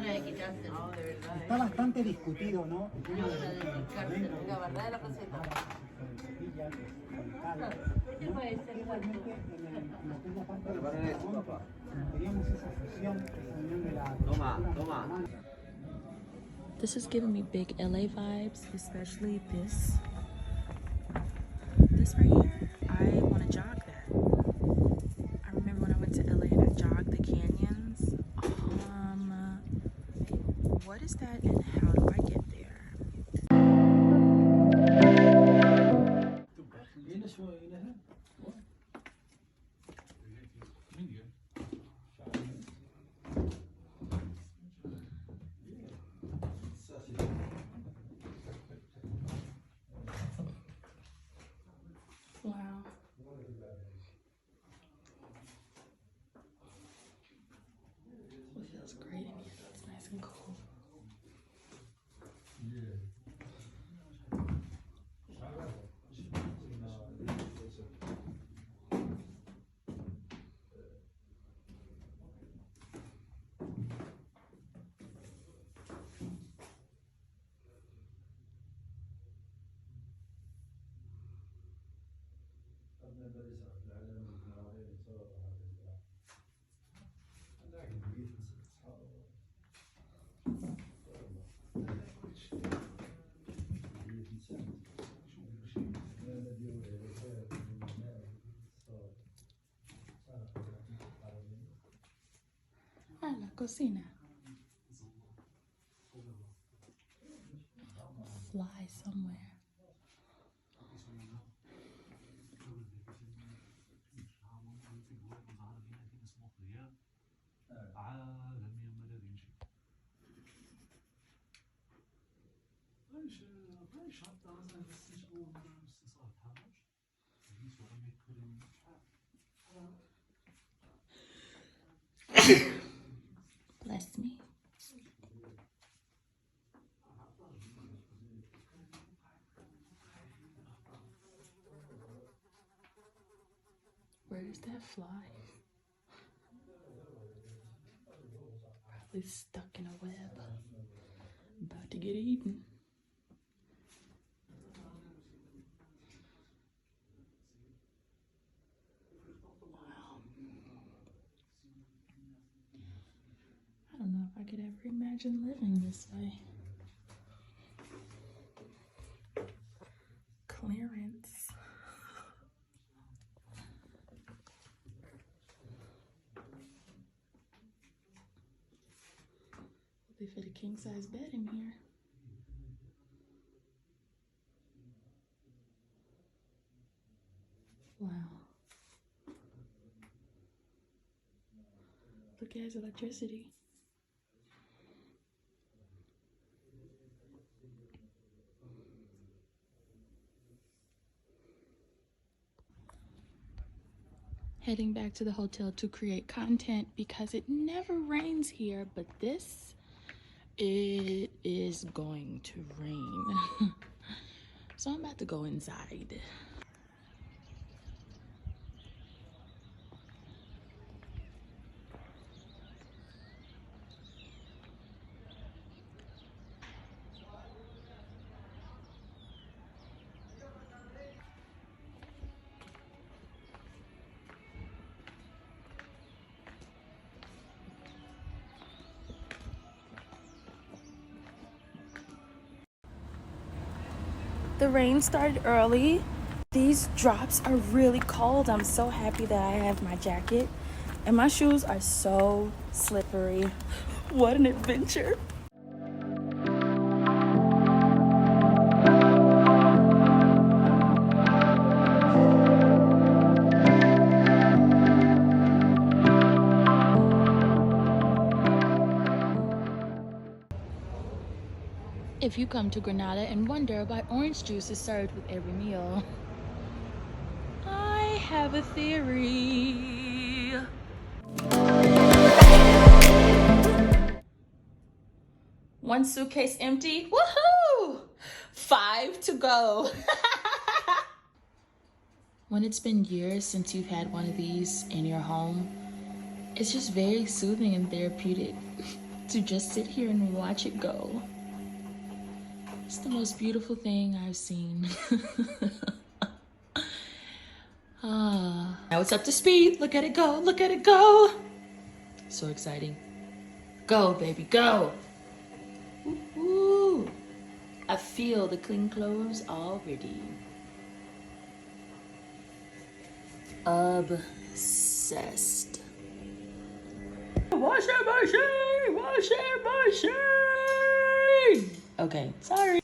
Está bastante discutido, ¿no? El tema de queríamos esa fusión, esa unión de la... Toma. This is giving me big LA vibes, especially this right here. I want to jog that. I remember when I went to LA and I jogged the canyons. What is that and how do I get there? Wow. It feels great in here. It's nice and cool. Ah, la cocina. Fly somewhere. Bless me. Where does that fly? Probably stuck in a web. About to get eaten. Wow. I don't know if I could ever imagine living this way. Clearance. They fit a king-size bed in here. Wow. Look, it has electricity. Heading back to the hotel to create content because it never rains here, but it is going to rain. So I'm about to go inside. The rain started early. These drops are really cold. I'm so happy that I have my jacket. And my shoes are so slippery. What an adventure. If you come to Granada and wonder why orange juice is served with every meal, I have a theory. One suitcase empty. Woohoo! 5 to go. When it's been years since you've had one of these in your home, it's just very soothing and therapeutic to just sit here and watch it go. It's the most beautiful thing I've seen. Now it's up to speed. Look at it go. Look at it go. So exciting. Go, baby, go. Ooh. I feel the clean clothes already. Obsessed. Washing machine! Washing machine! Okay, sorry.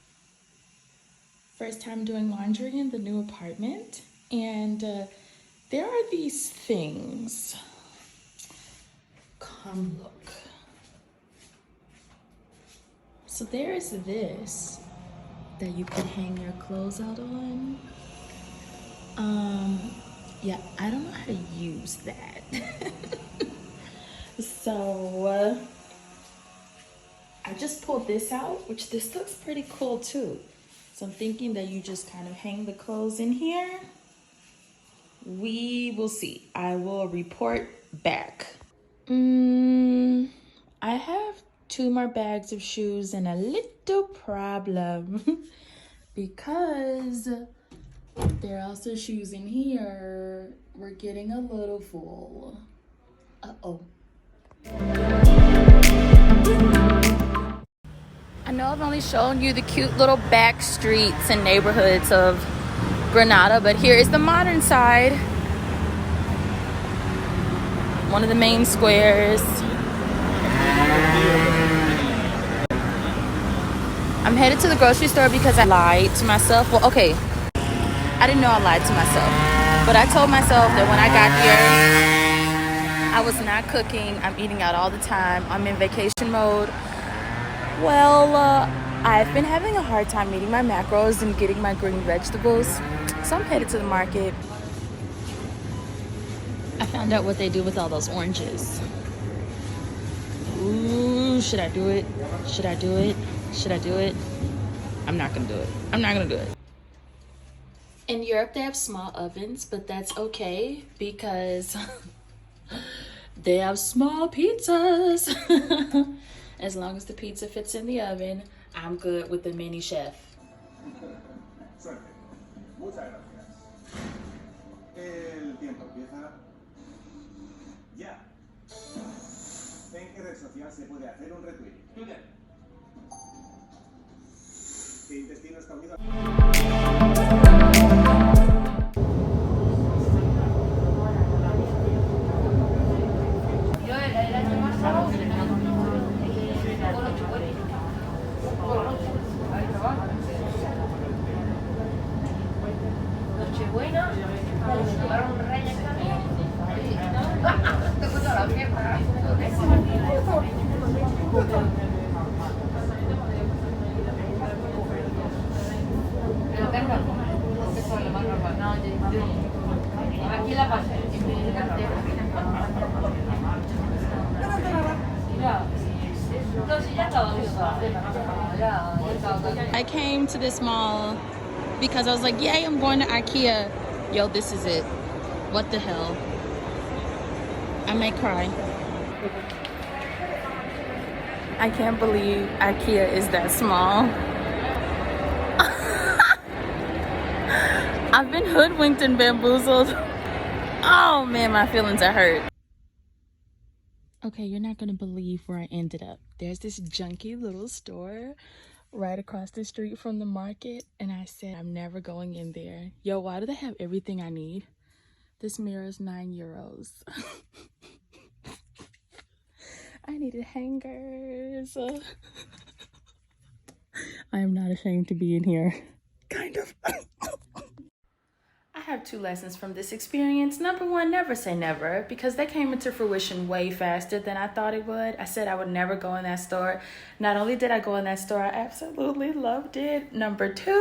First time doing laundry in the new apartment. And there are these things. Come look. So there is this that you could hang your clothes out on. Yeah, I don't know how to use that. So I just pulled this out, which this looks pretty cool too. So I'm thinking that you just kind of hang the clothes in here. We will see. I will report back. I have 2 more bags of shoes and a little problem because there are also shoes in here. We're getting a little full. Uh-oh. I know I've only shown you the cute little back streets and neighborhoods of Granada, but here is the modern side. One of the main squares. I'm headed to the grocery store because I lied to myself. Well, okay, I didn't know I lied to myself, but I told myself that when I got here, I was not cooking. I'm eating out all the time. I'm in vacation mode. Well, I've been having a hard time meeting my macros and getting my green vegetables, so I'm headed to the market. I found out what they do with all those oranges. Ooh, should I do it? Should I do it? Should I do it? I'm not gonna do it. I'm not gonna do it. In Europe, they have small ovens, but that's okay because they have small pizzas. As long as the pizza fits in the oven, I'm good with the mini chef. Suerte. Muchas gracias. El tiempo empieza ya. ¿En qué red social se puede hacer un retweet? Twitter. ¿Qué intestino está unido? I came to this mall because I was like, yay, I'm going to IKEA. Yo, this is it. What the hell? I may cry. I can't believe IKEA is that small. I've been hoodwinked and bamboozled. Oh man, my feelings are hurt. Okay, you're not gonna believe where I ended up. There's this junky little store right across the street from the market, and I said, I'm never going in there. Yo, why do they have everything I need? This mirror is €9. I needed hangers. I am not ashamed to be in here. Kind of. I have 2 lessons from this experience. Number 1, never say never, because they came into fruition way faster than I thought it would. I said I would never go in that store. Not only did I go in that store, I absolutely loved it. Number 2,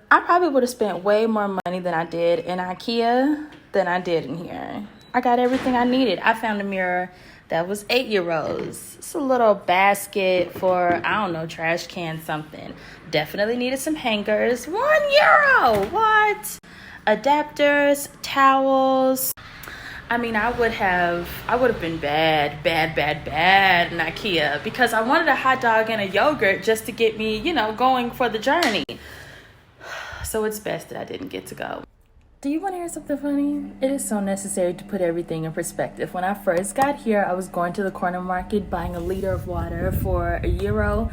I probably would have spent way more money than I did in IKEA than I did in here. I got everything I needed. I found a mirror that was €8. It's a little basket for, I don't know, trash can something. Definitely needed some hangers. €1. What? Adapters, towels. I mean, I would have been bad in IKEA because I wanted a hot dog and a yogurt just to get me, you know, going for the journey. So it's best that I didn't get to go. Do you want to hear something funny? It is so necessary to put everything in perspective. When I first got here, I was going to the corner market buying a liter of water for €1.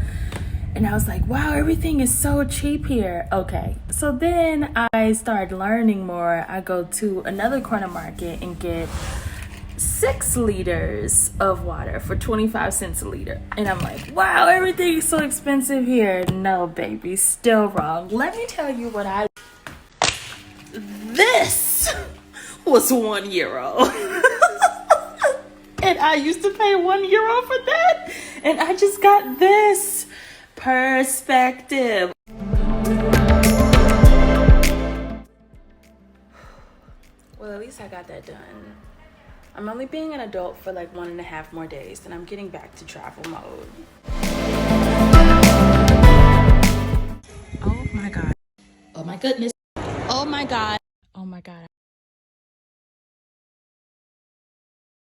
And I was like, wow, everything is so cheap here. Okay, so then I started learning more. I go to another corner market and get 6 liters of water for 25 cents a liter. And I'm like, wow, everything is so expensive here. No, baby, still wrong. Let me tell you what this was €1. And I used to pay €1 for that. And I just got this. Perspective. Well, at least I got that done. I'm only being an adult for like 1.5 more days, and I'm getting back to travel mode. Oh my God. Oh my goodness. Oh my God. Oh my God.